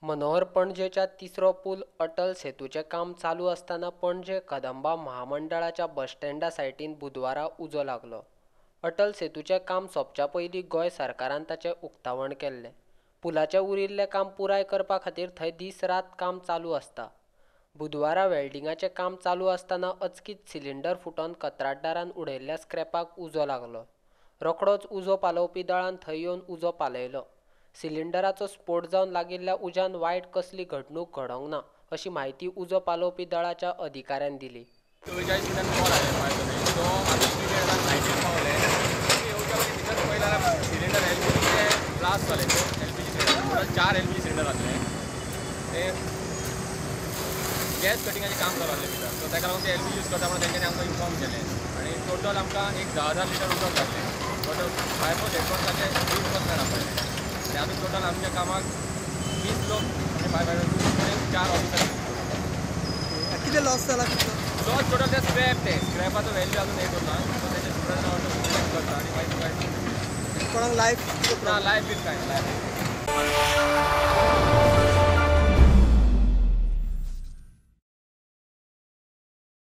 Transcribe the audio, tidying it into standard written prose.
मनोहर पणजेच्या तिसरो पूल अटल सेतूचे काम चालू असताना पणजे कदंबा महामंडळाच्या बसस्टँडा सायटीन बुधवारा उजो लागलो. अटल सेतूचे काम सोंपच्या पयलीं गोंय सरकारान ताचें उक्तावण केल्लें. पुलाचें उरिल्लें काम पुराय करपा खातीर थंय दीस रात काम चालू आसता. बुधवारा वेल्डिंगाचें काम चालू आसतना अचकीत सिलिंडर फुटोवन कंत्राटदारान उडयल्ल्या स्क्रॅपाक उजो लागलो. रोखडोच उजो पालोवपी दळान थंय येवन उजो पालयलो. सिलिंडराचो स्फोट जावन लागिल्ल्या उज्यान वायट कसली घडणूक घडोंक ना अशी माहिती उजो पालोवपी दळाच्या अधिकाऱ्यान दिली. 44 मिनटांनी कॉल आले माझ्याकडे. तो आम्ही इमिडिएट सायटीर पावले. येवच्या पयलीं भितर पळयल्यार सिलिंडर एलपीजीचे ब्लास्ट जाले. एलपीजी सिलिंडर 4 एलपीजी सिलिंडर आसले. ते गॅस कटिंगाचें काम चालू आसलें भितर. सो ताका लागून ते एलपीजी यूज करता म्हणून तेंच्यांनी आमकां इन्फॉर्म केलें आनी टोटल आमकां एक 10,000 लिटर उदक घातलें. बट फायर हेडफोन्साचे 20% आपयले. आनी आमी टोटल आमच्या कामाक 20 लोक आनी फायर 4 ऑफिसर. किती लॉस जाला? लॉस टोटल ते स्क्रॅपाचो व्हॅल्यू अजून हे करना. सो तेचे स्टुडंट करता आनी मागीर कोणाक लायफ ना लायफ बीन काय लायफ